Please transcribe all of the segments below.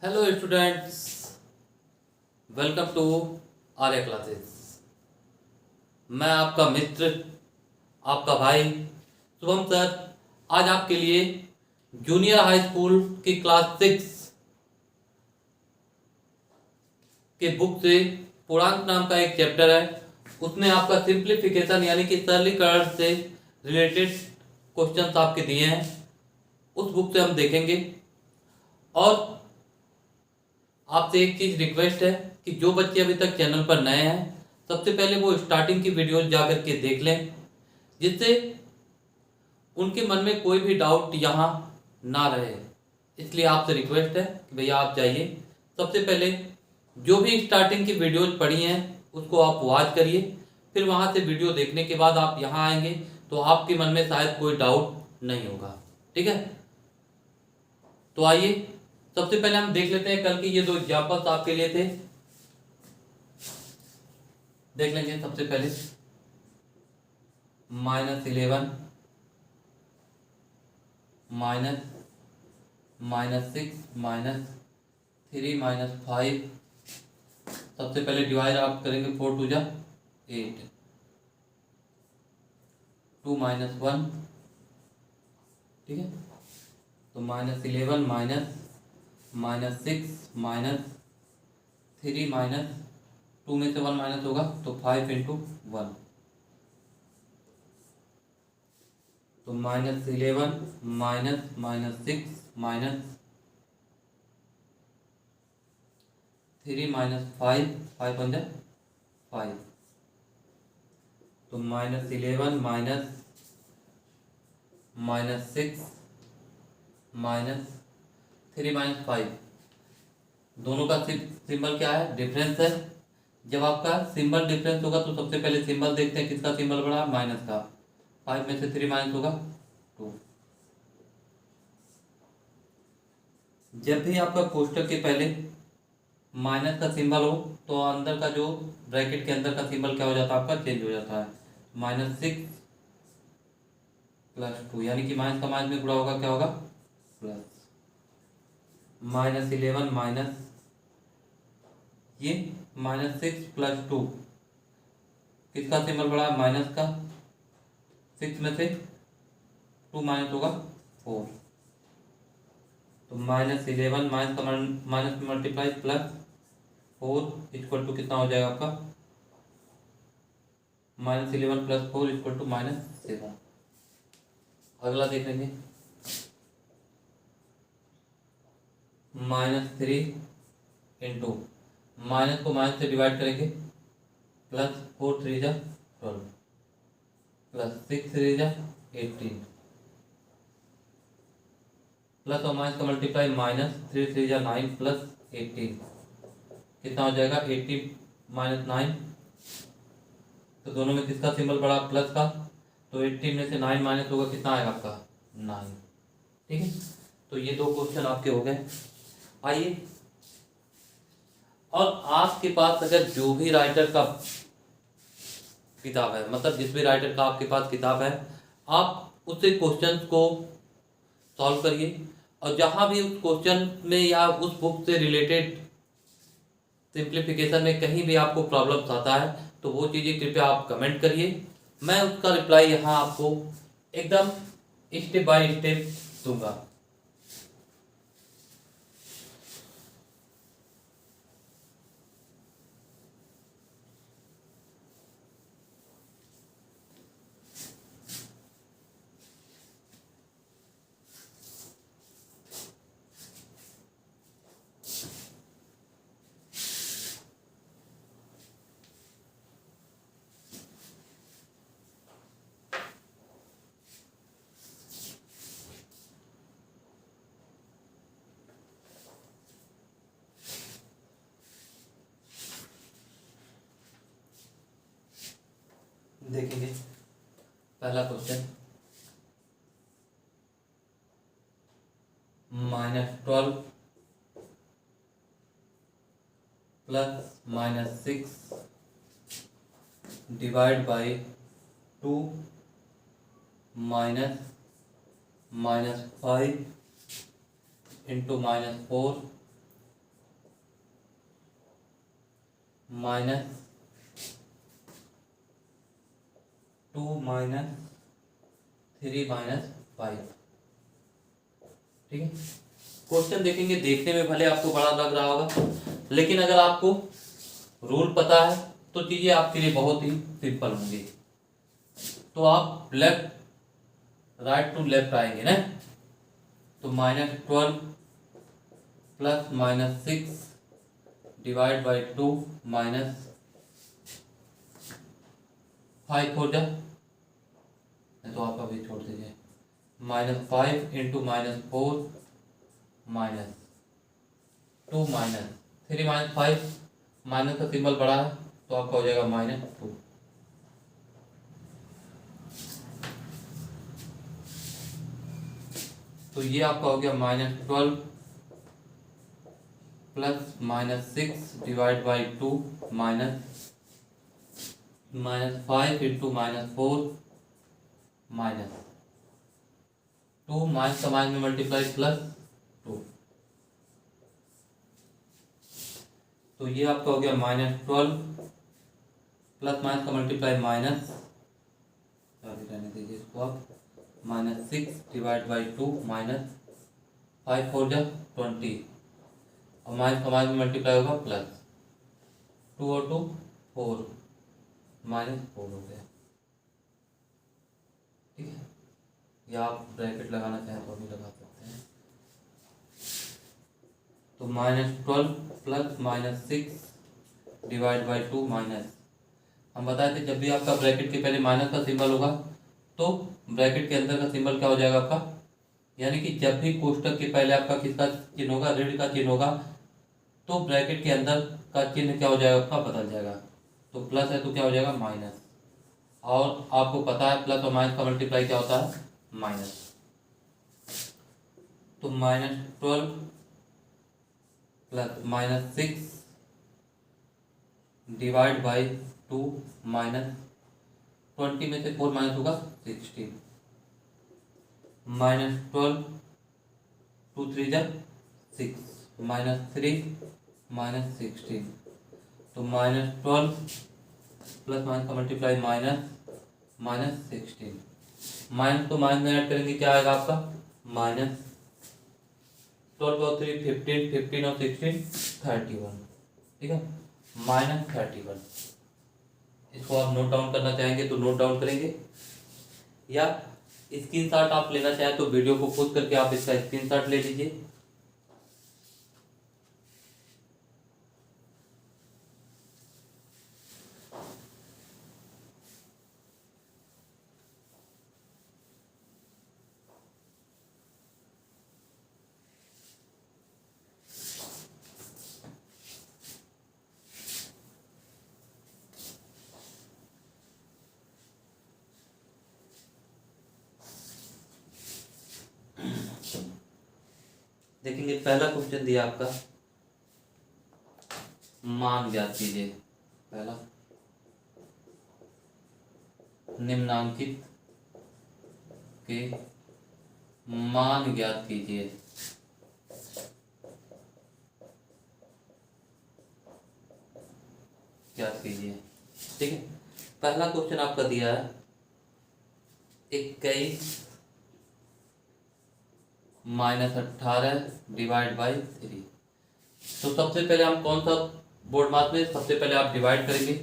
Hello students, welcome to Arya classes. मैं आपका मित्र, आपका भाई शुभम सर आज आपके लिए जूनियर हाई स्कूल की क्लास 6 के बुक से पूर्णांक नाम का एक चैप्टर है। उसमें आपका सिंप्लीफिकेशन यानी कि सरलीकरण से रिलेटेड क्वेश्चंस आपके दिए हैं। उस बुक से हम देखेंगे। और आपसे एक चीज़ रिक्वेस्ट है कि जो बच्चे अभी तक चैनल पर नए हैं, सबसे पहले वो स्टार्टिंग की वीडियोस जाकर के देख लें, जिससे उनके मन में कोई भी डाउट यहाँ ना रहे। इसलिए आपसे रिक्वेस्ट है कि भैया आप जाइए, सबसे पहले जो भी स्टार्टिंग की वीडियोज पढ़ी हैं उसको आप वॉच करिए। फिर वहाँ से वीडियो देखने के बाद आप यहाँ आएंगे तो आपके मन में शायद कोई डाउट नहीं होगा। ठीक है, तो आइए सबसे पहले हम देख लेते हैं कल की ये दो एग्जाम्पल्स आपके लिए थे। देख लेंगे सबसे पहले -11 -6 -3 -5। सबसे पहले डिवाइड आप करेंगे, 4 2 जा 8, 2 -1। ठीक है, तो -11 -6 -3 -2 में से 1 माइनस होगा तो 5 × 1, तो -11 -6 -3 -5, 5 1 5, तो -11 -6 -3 -5। दोनों का सिंबल क्या है, डिफरेंस है। जब आपका सिंबल डिफरेंस होगा तो सबसे पहले सिंबल देखते हैं, किसका सिंबल बड़ा, माइनस का। 5 में से 3 माइनस होगा 2। जब भी आपका कोष्टक के पहले माइनस का सिंबल हो तो अंदर का जो ब्रैकेट के अंदर का सिंबल क्या हो जाता है, आपका चेंज हो जाता है। -6 + 2 यानी कि माइनस का माइनस में गुणा होगा, क्या होगा, प्लस। -11 माइनस ये -6 + 2, किसका सिंबल बड़ा है, माइनस का। 6 में से 2 माइनस होगा 4, तो -11 माइनस का माइनस में मल्टीप्लाई +4 इक्वल टू कितना हो जाएगा आपका, -11 + 4 इक्वल टू -7। अगला देख लेंगे, -3 इंटू, माइनस को माइनस से डिवाइड करेंगे, +4 3 जा 12, +6 3 जा 18, प्लस और माइनस का मल्टीप्लाई, -3 3 जा 9 +18 कितना हो जाएगा, 80 - 9। तो दोनों में किसका सिंबल बड़ा, प्लस का। तो 80 में से 9 माइनस होगा, कितना आएगा आपका, 9। ठीक है, तो ये दो क्वेश्चन आपके हो गए। आइए, और आपके पास अगर जो भी राइटर का किताब है, मतलब जिस भी राइटर का आपके पास किताब है, आप उससे क्वेश्चंस को सॉल्व करिए। और जहाँ भी उस क्वेश्चन में या उस बुक से रिलेटेड सिंप्लीफिकेशन में कहीं भी आपको प्रॉब्लम्स आता है तो वो चीज़ें कृपया आप कमेंट करिए। मैं उसका रिप्लाई यहाँ आपको एकदम स्टेप बाय स्टेप दूंगा। देखेंगे पहला क्वेश्चन, -12 + -6 डिवाइड बाई 2 -5 इंटू -4 -2 -3 -5। ठीक है, क्वेश्चन देखेंगे, देखने में भले आपको बड़ा लग रहा होगा, लेकिन अगर आपको रूल पता है तो चीजें आपके लिए बहुत ही सिंपल होंगी। तो आप लेफ्ट राइट टू लेफ्ट आएंगे ना, तो -12 + -6 डिवाइड बाई 2 -5 हो जाए, तो आप अभी छोड़ दीजिए। -5 × -4 -2 -3 -5, माइनस का सिंबल बड़ा है तो आपका हो जाएगा -2। तो ये आपका हो गया -12 + -6 डिवाइड बाई 2 -5 × -4 -2 माइनस का माइनस में मल्टीप्लाई +2। तो ये आपका हो गया -12 प्लस माइनस का मल्टीप्लाई माइनस, रहने दीजिए इसको आप, -6 डिवाइड बाई 2 -5 4 जा 20, और माइनस का माइनस में मल्टीप्लाई होगा प्लस 2 और 2 4 -4 हो गया। ठीक है, या आप ब्रैकेट लगाना चाहें तो भी लगा सकते हैं। तो -12 + -6 डिवाइड बाई 2 माइनस, हम बताए थे जब भी आपका ब्रैकेट के पहले माइनस का सिंबल होगा तो ब्रैकेट के अंदर का सिंबल क्या हो जाएगा आपका, यानी कि जब भी कोष्टक के पहले आपका किसका चिन्ह होगा, ऋण का चिन्ह होगा, तो ब्रैकेट के अंदर का चिन्ह क्या हो जाएगा आपका, बदल जाएगा। तो प्लस है तो क्या हो जाएगा माइनस, और आपको पता है प्लस और माइनस का मल्टीप्लाई क्या होता है, माइनस। तो -12 + -6 डिवाइड बाई 2 -20 में से 4 माइनस होगा 16, -12 2 3 जा 6 -3 -16, तो -12 प्लस माइनस का मल्टीप्लाई -16, माइनस तो माइनस में ऐड करेंगे क्या आएगा आपका, -12 और 3 15, 15 और 16 31। ठीक है, -31। इसको आप नोट डाउन करना चाहेंगे तो नोट डाउन करेंगे, या स्क्रीनशॉट आप लेना चाहें तो वीडियो को पॉज करके आप इसका स्क्रीनशॉट ले लीजिए। देखेंगे, पहला क्वेश्चन दिया आपका, मान ज्ञात कीजिए। पहला, निम्नांकित के मान ज्ञात कीजिए। ज्ञात कीजिए। ठीक है, पहला क्वेश्चन आपका दिया है 21 -18 डिवाइड बाई 3। तो सबसे पहले हम कौन सा बोर्ड मास में, सबसे पहले आप डिवाइड करेंगे,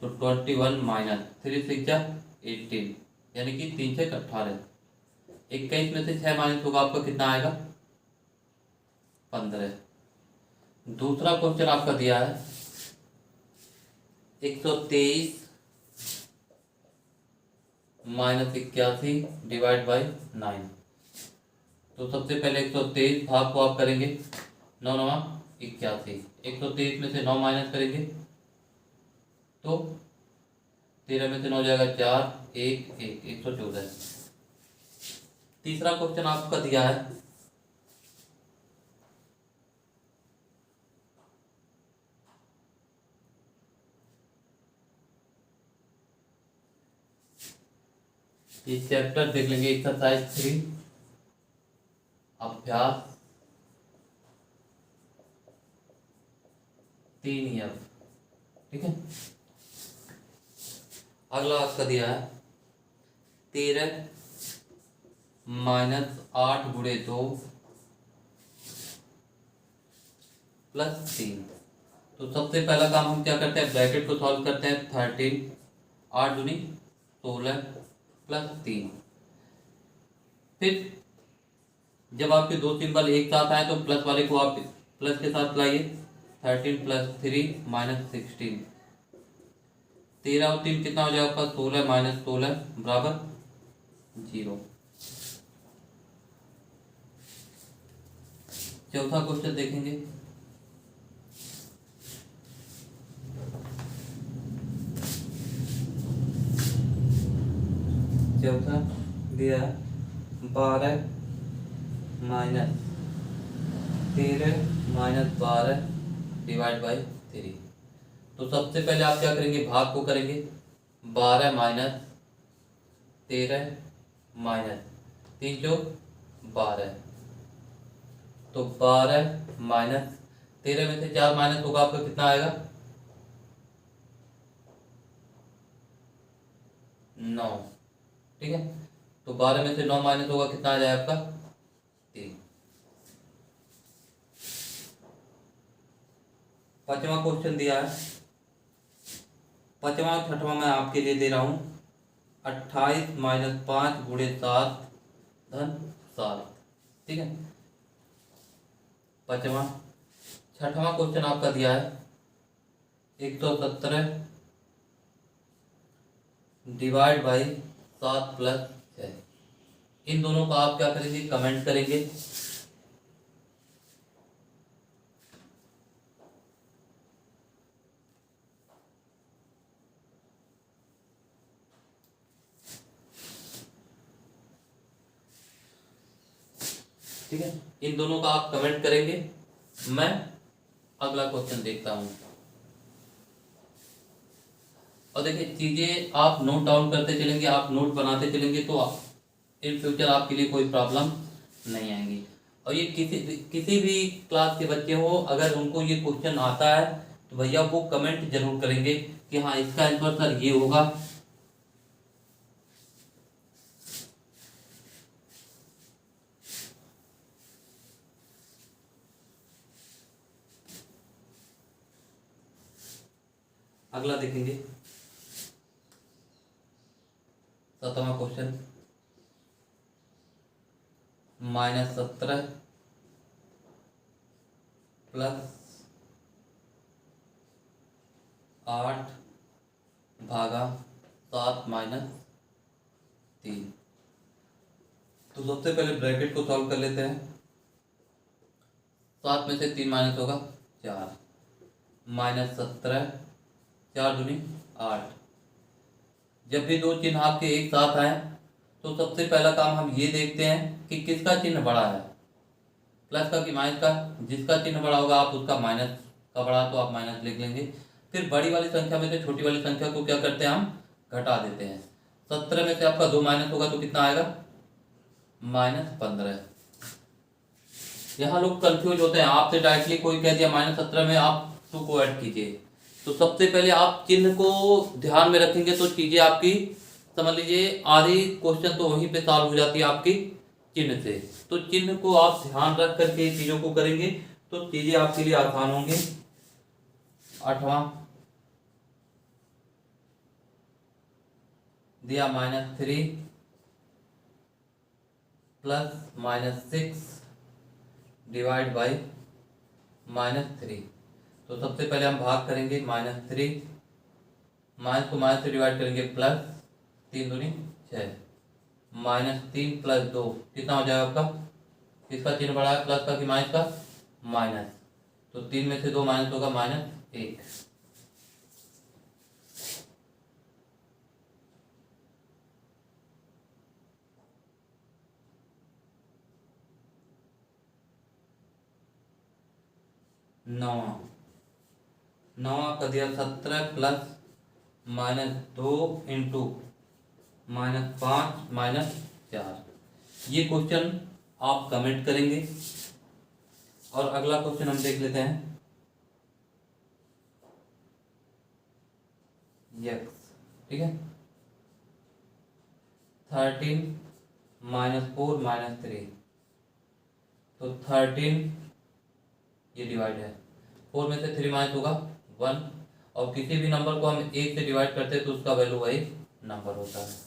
तो 21 माइनस 3 6 18, यानी कि 3 से 18। 21 में से 6 माइनस होगा आपका, कितना आएगा 15। दूसरा क्वेश्चन आपका दिया है 123 -81 डिवाइड बाई 9। तो सबसे पहले 123 भाग को आप करेंगे 9 9 81, 123 में से 9 माइनस करेंगे तो 13 में से 9 जाएगा 4 1 1 114। तीसरा क्वेश्चन आपका दिया है ये चैप्टर देख लेंगे, एक्सरसाइज 3 अभ्यास 3F। ठीक है। अगला आपका दिया है 13 माइनस 8 गुणे 2 प्लस 3। तो सबसे पहला काम हम क्या करते हैं, ब्रैकेट को सॉल्व करते हैं। 13 8 दूनी 16 प्लस 3। फिर जब आपके दो सिंबल एक साथ आए तो प्लस वाले को आप प्लस के साथ लाइए। 13 प्लस 3 माइनस 16। 13 और 3 कितना हो जाएगा आपका, 16 माइनस 16 बराबर 0। चौथा क्वेश्चन देखेंगे। चौथा दिया 12 माइनस 13 माइनस 12 डिवाइड बाई 3। तो सबसे पहले आप क्या करेंगे, भाग को करेंगे। 12 माइनस 13 माइनस 3 जो 12। तो 12 माइनस 13 में से 4 माइनस होगा आपका, कितना आएगा 9। ठीक है। तो 12 में से 9 माइनस होगा, कितना आ जाएगा आपका 3। पांचवा क्वेश्चन दिया है। पांचवा और छठवां मैं आपके लिए दे रहा हूं। 28 माइनस 5 गुणे 7 धन 7। ठीक है। पांचवा। छठवां क्वेश्चन आपका दिया है 117 डिवाइड बाई 7 प्लस 6। इन दोनों का आप क्या करेंगे, कमेंट करेंगे। ठीक है, इन दोनों का आप कमेंट करेंगे। मैं अगला क्वेश्चन देखता हूं। और देखिए, चीजें आप नोट डाउन करते चलेंगे, आप नोट बनाते चलेंगे तो इन फ्यूचर आपके लिए कोई प्रॉब्लम नहीं आएंगी। और ये किसी भी क्लास के बच्चे हो, अगर उनको ये क्वेश्चन आता है तो भैया वो कमेंट जरूर करेंगे कि हाँ इसका आंसर सर ये होगा। अगला देखेंगे 7वां क्वेश्चन। -17 प्लस 8 भागा 7 माइनस 3। तो सबसे पहले ब्रैकेट को सॉल्व कर लेते हैं। 7 में से 3 माइनस होगा 4 -17 4 दूनी 8। जब भी दो चिन्ह आपके एक साथ आए तो सबसे पहला काम हम ये देखते हैं कि किसका चिन्ह बड़ा है, प्लस का कि माइनस का। जिसका चिन्ह बड़ा होगा आप उसका माइनस का बड़ा तो आप माइनस लिख लेंगे। फिर बड़ी वाली संख्या में से छोटी वाली संख्या को क्या करते हैं, हम घटा देते हैं। 17 में से आपका 2 माइनस होगा तो कितना आएगा -15। यहाँ लोग कंफ्यूज होते हैं, आपसे डायरेक्टली कोई कह दिया -17 में आप 2 को ऐड कीजिए। तो सबसे पहले आप चिन्ह को ध्यान में रखेंगे तो चीजें आपकी समझ लीजिए आधी क्वेश्चन तो वहीं पे सॉल्व हो जाती है आपकी चिन्ह से। तो चिन्ह को आप ध्यान रख करके चीजों को करेंगे तो चीजें आपके लिए आसान होंगी। 8वां दिया -3 प्लस -6 डिवाइड बाई -3। तो सबसे पहले हम भाग करेंगे। -3 माइनस को माइनस से डिवाइड करेंगे, प्लस 3 दूनी 6 -3 प्लस 2 कितना हो जाएगा आपका, किसका चिन्ह बड़ा है, प्लस का कि माइनस का, माइनस। तो 3 में से 2 माइनस होगा -1। नवा का दिया 17 प्लस -2 इंटू -5 -4। ये क्वेश्चन आप कमेंट करेंगे। और अगला क्वेश्चन हम देख लेते हैं। एक्स, ठीक है। 13 -4 -3, तो 13 ये डिवाइड है, 4 में से 3 माइनस होगा 1, और किसी भी नंबर को हम 1 से डिवाइड करते हैं तो उसका वैल्यू वही नंबर होता है।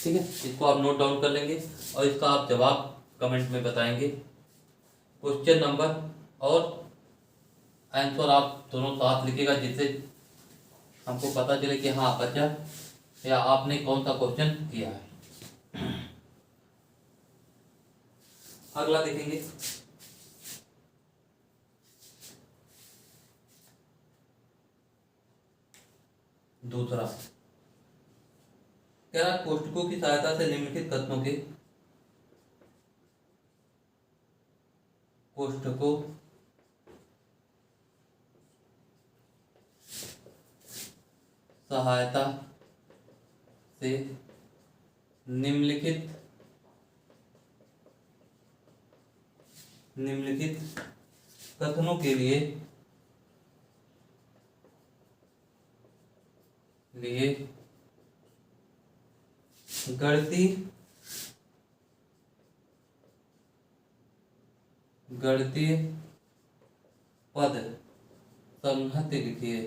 ठीक है, इसको आप नोट डाउन कर लेंगे और इसका आप जवाब कमेंट में बताएंगे। क्वेश्चन नंबर और आंसर आप दोनों साथ लिखिएगा, जिससे हमको पता चले कि हाँ बच्चा या आपने कौन सा क्वेश्चन किया है। अगला देखेंगे। दूसरा कह रहा कोष्ठकों की सहायता से निम्नलिखित कथनों के कोष्ठकों सहायता से निम्नलिखित कथनों के लिए गणितीय पद संहति लिखिए।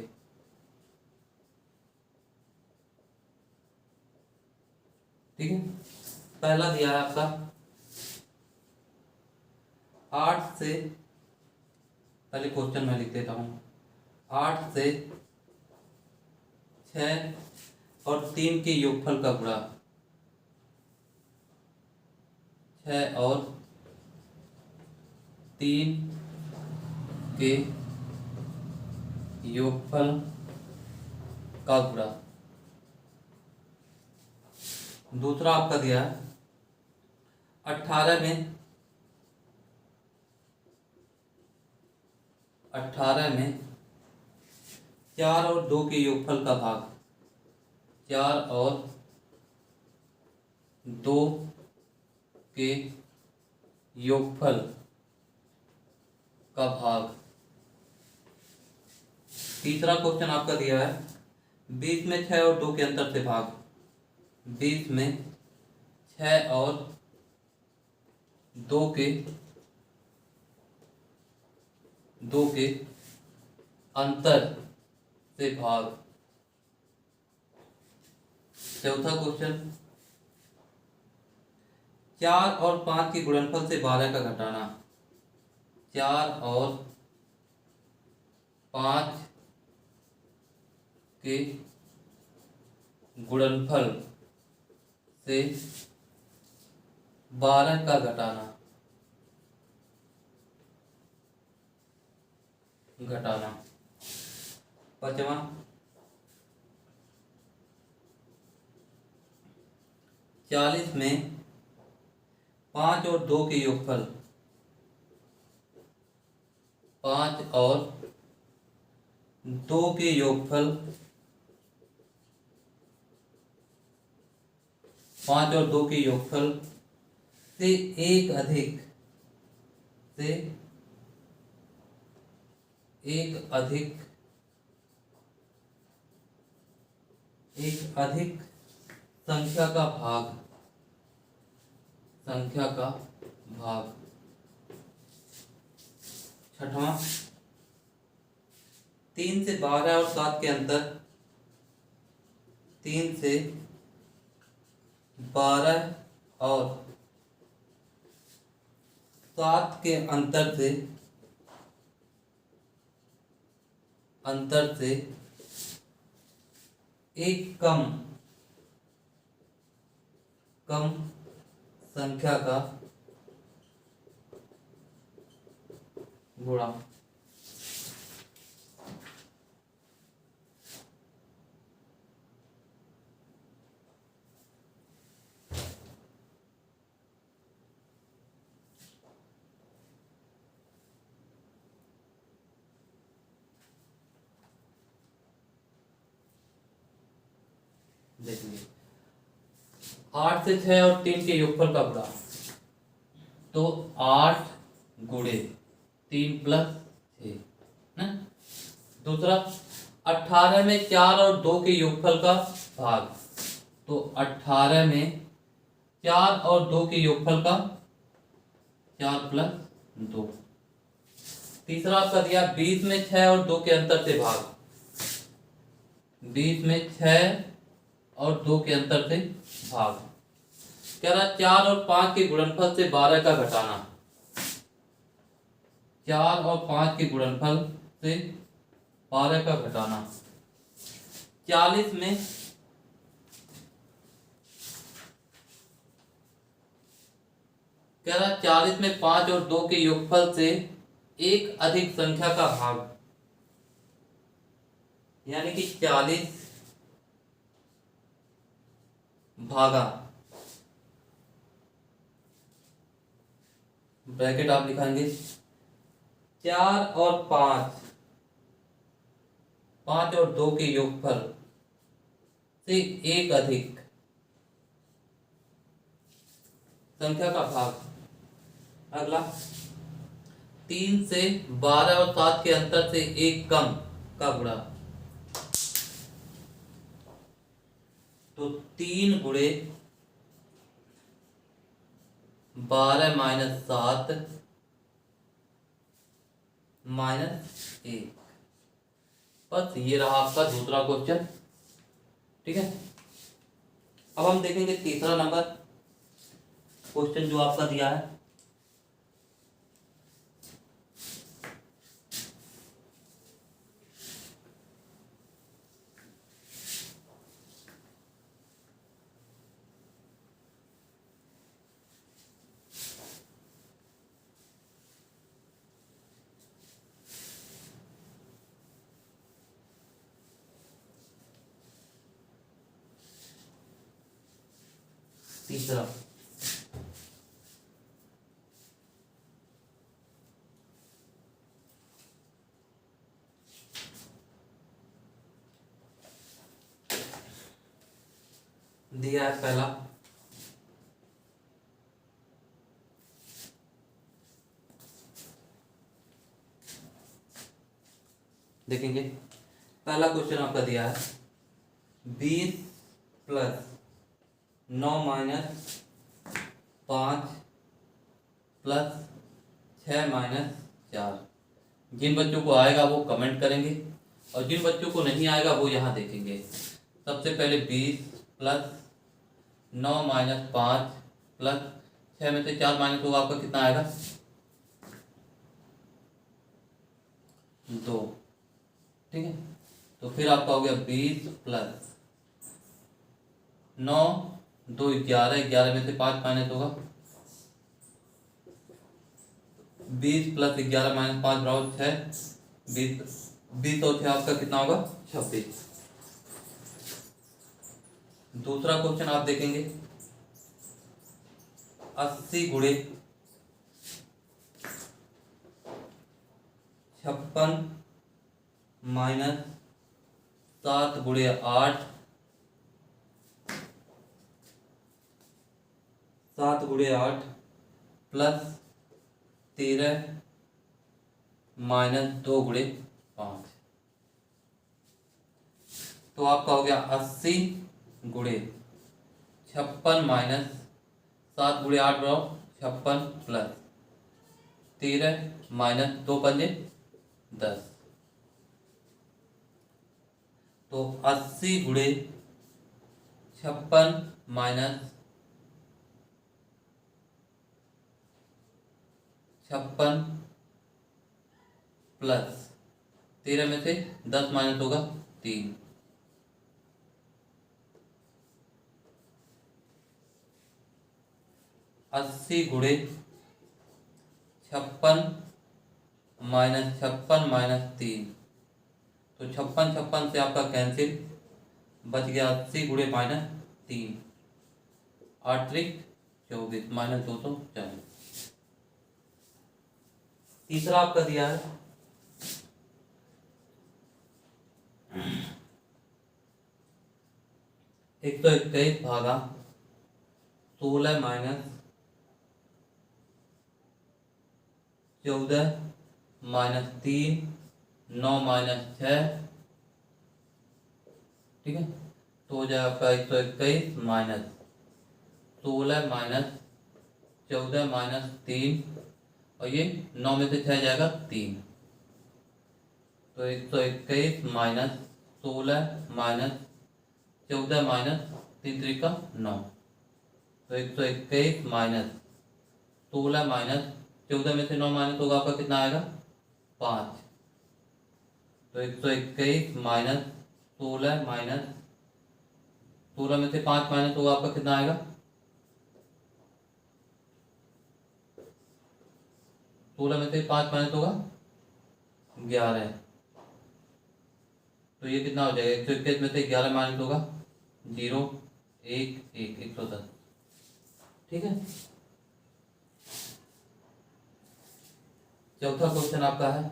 ठीक है, पहला दिया है आपका 8 से, पहले क्वेश्चन में लिख देता हूं, 8 से 6 और 3 के योगफल का गुणा, 6 और 3 के योगफल का गुणा। दूसरा आपका दिया है 18 में 4 और 2 के योगफल का भाग, 4 और 2 के योगफल का भाग। तीसरा क्वेश्चन आपका दिया है 20 में 6 और 2 के अंतर से भाग, 20 में 6 और 2 के अंतर से भाग। चौथा क्वेश्चन 4 और 5 के गुणनफल से 12 का घटाना, 4 और 5 के गुणनफल से 12 का घटाना। पांचवा 40 में 5 और 2 के योगफल, 5 और 2 के योगफल, 5 और 2 के योगफल से एक अधिक संख्या का भाग। छठवां 3 से 12 और 7 के अंतर, 3 से 12 और 7 के अंतर से एक कम संख्या का गुणा। देखिए 8 से 6 और 3 के योगफल का गुणा, तो 8 गुणे 3 प्लस 6 ना। दूसरा 18 में 4 और 2 के योगफल का भाग, तो 18 में 4 और 2 के योगफल का 4 प्लस 2। तीसरा आपका दिया 20 में 6 और 2 के अंतर से भाग, 20 में 6 और 2 के अंतर से भाग। कह रहा 4 और 5 के गुणनफल से 12 का घटाना, 4 और 5 के गुणनफल से 12 का घटाना। 40 में कह रहा 40 में 5 और 2 के योगफल से एक अधिक संख्या का भाग, यानी कि 40 भागा, ब्रैकेट आप लिखाएंगे 4 और 5, 5 और 2 के योगफल से एक अधिक संख्या का भाग। अगला 3 से 12 और 7 के अंतर से एक कम का गुणा, तो 3 गुणे 12 माइनस 7 माइनस 1। बस ये रहा आपका दूसरा क्वेश्चन। ठीक है, अब हम देखेंगे तीसरा नंबर क्वेश्चन जो आपका दिया है। तीसरा दिया है पहला, देखेंगे पहला क्वेश्चन आपका दिया है 20 प्लस 9 माइनस 5 प्लस 6 माइनस 4। जिन बच्चों को आएगा वो कमेंट करेंगे और जिन बच्चों को नहीं आएगा वो यहाँ देखेंगे। सबसे पहले 20 प्लस 9 माइनस 5 प्लस 6 में से 4 माइनस होगा, आपका कितना आएगा 2। ठीक है, तो फिर आपका हो गया 20 प्लस 9, 2 11, 11 में से 5 माइनस होगा, 20 प्लस 11 माइनस 5 बराबर 6, 20 और 6 आपका कितना होगा 26। दूसरा क्वेश्चन आप देखेंगे 80 गुणे 56 माइनस 7 गुणे 8, 7 गुणे 8 प्लस 13 माइनस 2 गुणे 5। तो आपका हो गया 80 गुणे 56 माइनस 7 गुणे 8 बराबर 56 प्लस 13 माइनस 2 पंजे 10। तो 80 गुणे 56 माइनस 56 प्लस 13 में से 10 माइनस होगा 3। 80 गुणे 56 माइनस 56 माइनस 3, तो 56 56 से आपका कैंसिल, बच गया 80 गुणे माइनस 3, 8 त्रिक 24 माइनस 240। तीसरा आपका दिया है 121 भागा 16 माइनस 14 माइनस 3, 9 माइनस 6, ठीक है। तो हो जाएगा आपका 121 माइनस 16 माइनस 14 माइनस 3, और ये 9 में से 6 जाएगा 3, तो 121 माइनस 16 माइनस 14 माइनस 3 3 का 9, तो 121 माइनस 16 माइनस 14 में से 9 माइनस होगा आपका कितना आएगा 5, तो 121 माइनस 16 माइनस 16 में से 5 माइनस होगा आपका कितना आएगा 16 में से 5 माइनस होगा 11, तो ये कितना हो जाएगा 121 में से 11 माइनस होगा 0 1 1 110, ठीक है। चौथा क्वेश्चन आपका है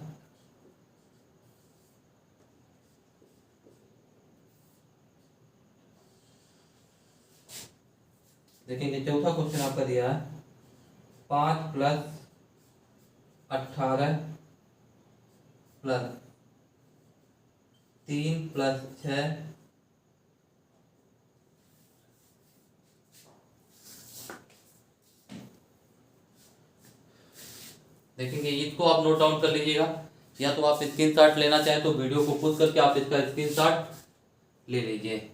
देखेंगे। चौथा क्वेश्चन आपका दिया है 5 प्लस 18 प्लस 3 प्लस 6 देखेंगे। इसको आप नोट डाउन कर लीजिएगा, या तो आप स्क्रीनशॉट लेना चाहें तो वीडियो को पॉज करके आप इसका स्क्रीनशॉट ले लीजिए।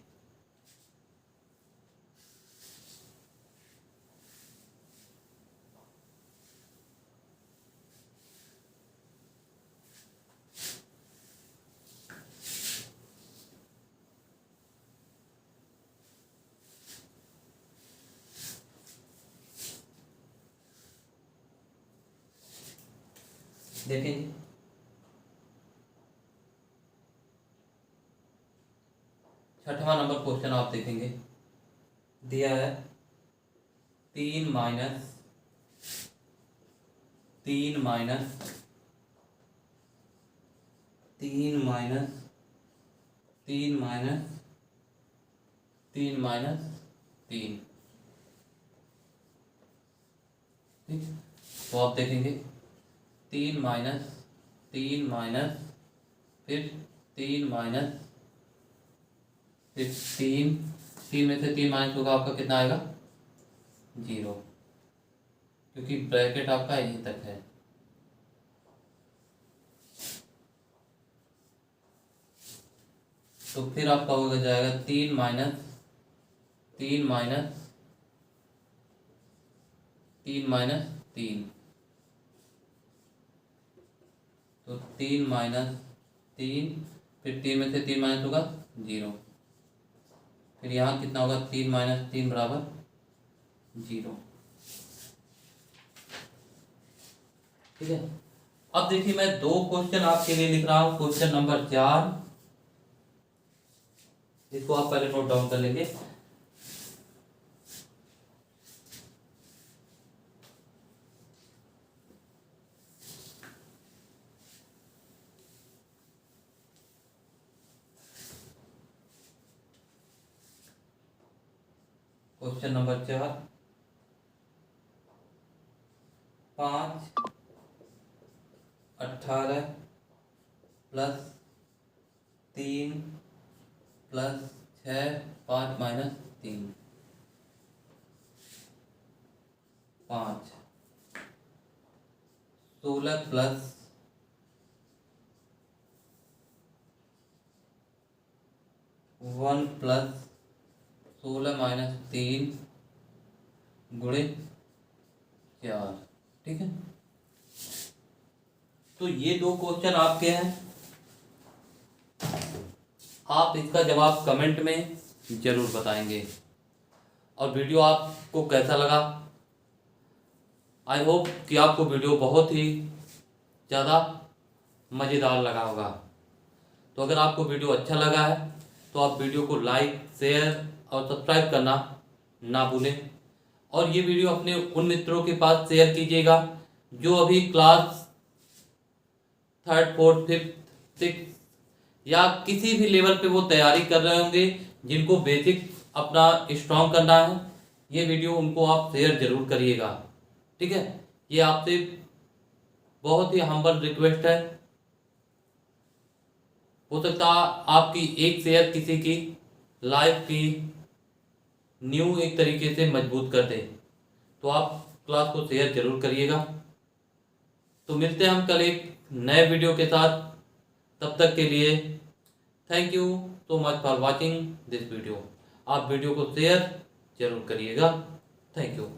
देखेंगे छठवां नंबर क्वेश्चन आप देखेंगे, दिया है 3 minus 3 minus 3 minus 3 minus 3 minus 3, ठीक। तो आप देखेंगे 3 माइनस 3 माइनस फिर 3 माइनस फिर 3 3 में से 3 माइनस होगा आपका कितना आएगा 0, क्योंकि ब्रैकेट आपका यहीं तक है। तो फिर आपका हो जाएगा 3 माइनस 3 माइनस 3 माइनस 3, तो 3 माइनस 3 फिर 3 में से 3 माइनस होगा 0, फिर यहाँ कितना होगा 3 माइनस 3 बराबर 0, ठीक है। अब देखिए मैं 2 क्वेश्चन आपके लिए लिख रहा हूं। क्वेश्चन नंबर 4, इसको आप पहले नोट डाउन कर लेंगे। Question number 4, 5 18 plus 3 plus 6 5 minus 3 5 16 plus 1 plus 16 minus 3 गुणे 4, ठीक है। तो ये 2 क्वेश्चन आपके हैं। आप इसका जवाब कमेंट में जरूर बताएंगे। और वीडियो आपको कैसा लगा, आई होप कि आपको वीडियो बहुत ही ज़्यादा मज़ेदार लगा होगा। तो अगर आपको वीडियो अच्छा लगा है तो आप वीडियो को लाइक शेयर और सब्सक्राइब करना ना भूलें। और ये वीडियो अपने उन मित्रों के पास शेयर कीजिएगा जो अभी class 3rd 4th 5th 6th या किसी भी लेवल पे वो तैयारी कर रहे होंगे, जिनको बेसिक अपना स्ट्रॉन्ग करना है। ये वीडियो उनको आप शेयर जरूर करिएगा, ठीक है। ये आपसे बहुत ही हम्बल रिक्वेस्ट है, हो सकता आपकी एक शेयर किसी की लाइफ की न्यू एक तरीके से मजबूत कर दे, तो आप क्लास को शेयर जरूर करिएगा। तो मिलते हैं हम कल एक नए वीडियो के साथ, तब तक के लिए thank you so much for watching this video. आप वीडियो को शेयर जरूर करिएगा। Thank you.